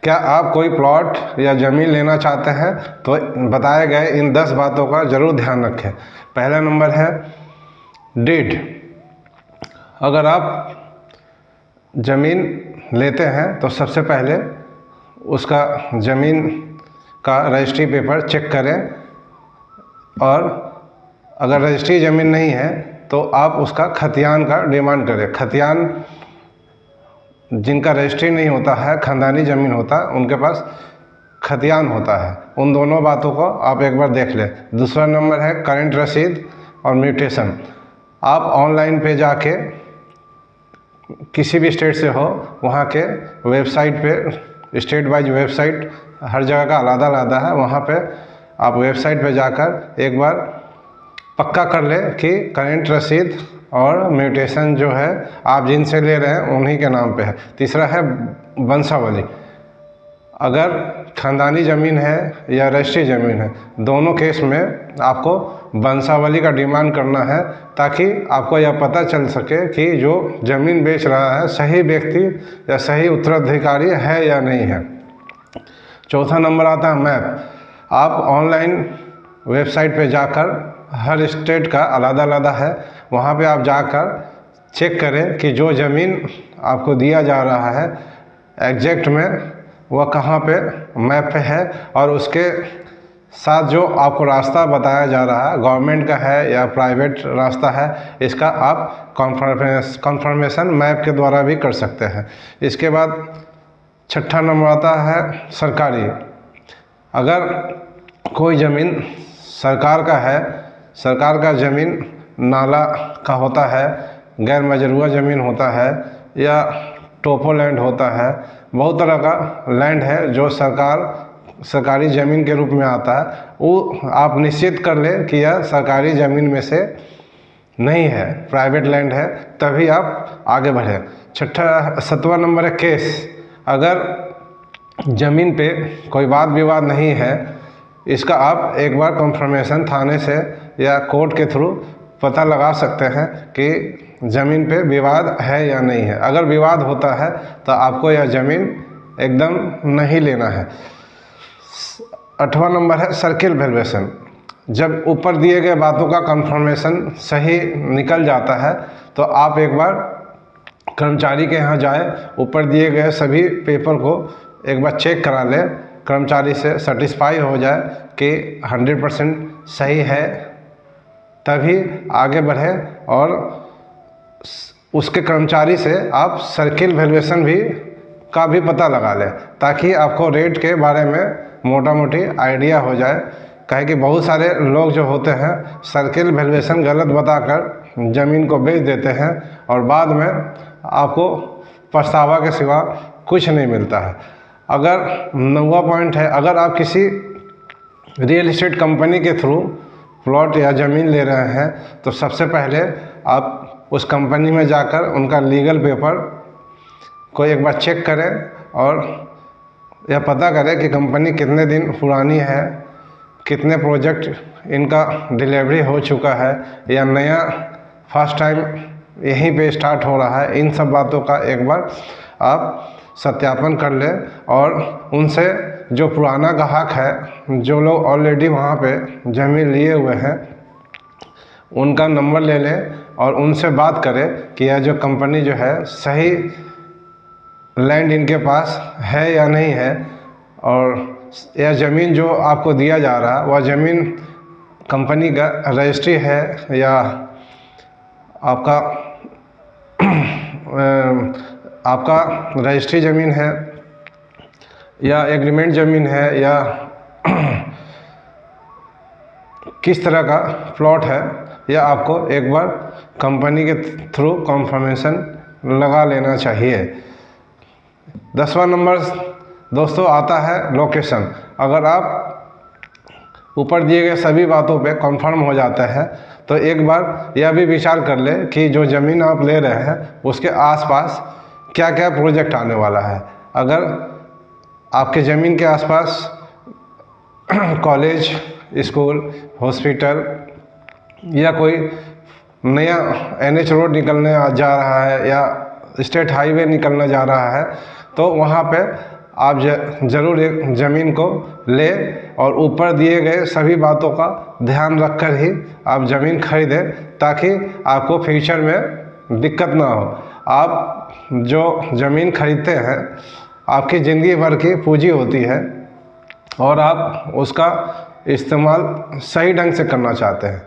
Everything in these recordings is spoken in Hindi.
क्या आप कोई प्लॉट या ज़मीन लेना चाहते हैं तो बताए गए इन 10 बातों का ज़रूर ध्यान रखें। पहला नंबर है डीड। अगर आप ज़मीन लेते हैं तो सबसे पहले उसका ज़मीन का रजिस्ट्री पेपर चेक करें, और अगर रजिस्ट्री ज़मीन नहीं है तो आप उसका खतियान का डिमांड करें। खतियान जिनका रजिस्ट्री नहीं होता है, ख़ानदानी ज़मीन होता है, उनके पास खतियान होता है। उन दोनों बातों को आप एक बार देख लें। दूसरा नंबर है करंट रसीद और म्यूटेशन। आप ऑनलाइन पे जाके किसी भी स्टेट से हो, वहाँ के वेबसाइट पे, स्टेट वाइज वेबसाइट हर जगह का अलग अलग है, वहाँ पे आप वेबसाइट पे जाकर एक बार पक्का कर लें कि करंट रसीद और म्यूटेशन जो है आप जिनसे ले रहे हैं उन्हीं के नाम पे है। तीसरा है वंशावली। अगर ख़ानदानी ज़मीन है या रजिस्ट्री ज़मीन है, दोनों केस में आपको वंशावली का डिमांड करना है, ताकि आपको यह पता चल सके कि जो ज़मीन बेच रहा है सही व्यक्ति या सही उत्तराधिकारी है या नहीं है। चौथा नंबर आता है मैप। आप ऑनलाइन वेबसाइट पे जाकर, हर स्टेट का अलग अलग है, वहाँ पे आप जाकर चेक करें कि जो ज़मीन आपको दिया जा रहा है एग्जैक्ट में वह कहाँ पे मैप पे है, और उसके साथ जो आपको रास्ता बताया जा रहा है गवर्नमेंट का है या प्राइवेट रास्ता है, इसका आप कॉन्फर्मेशन मैप के द्वारा भी कर सकते हैं। इसके बाद छठा नंबर आता है सरकारी। अगर कोई ज़मीन सरकार का है, सरकार का ज़मीन नाला का होता है, गैर मजरूआ ज़मीन होता है, या टोपो लैंड होता है, बहुत तरह का लैंड है जो सरकारी ज़मीन के रूप में आता है, वो आप निश्चित कर लें कि यह सरकारी ज़मीन में से नहीं है, प्राइवेट लैंड है, तभी आप आगे बढ़ें। सातवां नंबर है केस। अगर ज़मीन पे कोई वाद विवाद नहीं है, इसका आप एक बार कंफर्मेशन थाने से या कोर्ट के थ्रू पता लगा सकते हैं कि ज़मीन पे विवाद है या नहीं है। अगर विवाद होता है तो आपको यह ज़मीन एकदम नहीं लेना है। 8वां नंबर है सर्किल वैल्यूएशन। जब ऊपर दिए गए बातों का कंफर्मेशन सही निकल जाता है तो आप एक बार कर्मचारी के यहाँ जाए, ऊपर दिए गए सभी पेपर को एक बार चेक करा लें, कर्मचारी से सेटिस्फाई हो जाए कि 100% सही है, तभी आगे बढ़ें। और उसके कर्मचारी से आप सर्किल वैल्यूएशन का भी पता लगा लें, ताकि आपको रेट के बारे में मोटा मोटी आइडिया हो जाए। कहे कि बहुत सारे लोग जो होते हैं सर्किल वैल्यूएशन गलत बताकर ज़मीन को बेच देते हैं, और बाद में आपको पछतावा के सिवा कुछ नहीं मिलता है। अगर 9वां पॉइंट है, अगर आप किसी रियल एस्टेट कंपनी के थ्रू प्लॉट या ज़मीन ले रहे हैं तो सबसे पहले आप उस कंपनी में जाकर उनका लीगल पेपर को एक बार चेक करें, और यह पता करें कि कंपनी कितने दिन पुरानी है, कितने प्रोजेक्ट इनका डिलीवरी हो चुका है, या नया फर्स्ट टाइम यहीं पे स्टार्ट हो रहा है। इन सब बातों का एक बार आप सत्यापन कर लें, और उनसे जो पुराना ग्राहक है, जो लोग ऑलरेडी वहाँ पे ज़मीन लिए हुए हैं, उनका नंबर ले लें और उनसे बात करें कि यह जो कंपनी जो है सही लैंड इनके पास है या नहीं है, और यह ज़मीन जो आपको दिया जा रहा है वह ज़मीन कंपनी का रजिस्ट्री है या आपका रजिस्ट्री ज़मीन है या एग्रीमेंट ज़मीन है, या किस तरह का प्लॉट है, या आपको एक बार कंपनी के थ्रू कंफर्मेशन लगा लेना चाहिए। 10वां नंबर दोस्तों आता है लोकेशन। अगर आप ऊपर दिए गए सभी बातों पे कंफर्म हो जाते हैं तो एक बार यह भी विचार कर ले कि जो ज़मीन आप ले रहे हैं उसके आसपास क्या क्या प्रोजेक्ट आने वाला है। अगर आपके ज़मीन के आसपास कॉलेज, स्कूल, हॉस्पिटल या कोई नया NH रोड निकलने जा रहा है या स्टेट हाईवे निकलने जा रहा है, तो वहाँ पे आप ज़रूर एक ज़मीन को ले और ऊपर दिए गए सभी बातों का ध्यान रखकर ही आप ज़मीन खरीदें, ताकि आपको फ्यूचर में दिक्कत ना हो। आप जो ज़मीन खरीदते हैं आपकी ज़िंदगी भर की पूंजी होती है और आप उसका इस्तेमाल सही ढंग से करना चाहते हैं,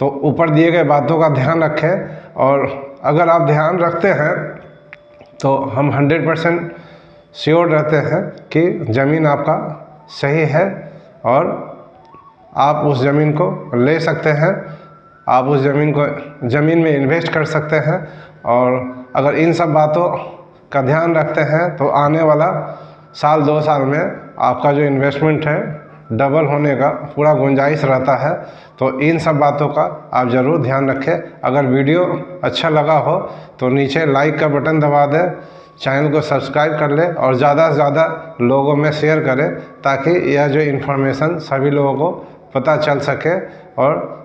तो ऊपर दिए गए बातों का ध्यान रखें। और अगर आप ध्यान रखते हैं तो हम 100% श्योर रहते हैं कि ज़मीन आपका सही है और आप उस ज़मीन को ले सकते हैं, आप उस ज़मीन में इन्वेस्ट कर सकते हैं। और अगर इन सब बातों का ध्यान रखते हैं तो आने वाला साल 2 साल में आपका जो इन्वेस्टमेंट है डबल होने का पूरा गुंजाइश रहता है। तो इन सब बातों का आप ज़रूर ध्यान रखें। अगर वीडियो अच्छा लगा हो तो नीचे लाइक का बटन दबा दें, चैनल को सब्सक्राइब कर लें और ज़्यादा से ज़्यादा लोगों में शेयर करें, ताकि यह जो इन्फॉर्मेशन सभी लोगों को पता चल सके। और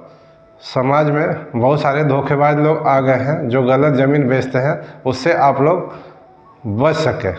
समाज में बहुत सारे धोखेबाज लोग आ गए हैं जो गलत ज़मीन बेचते हैं, उससे आप लोग बच सकें।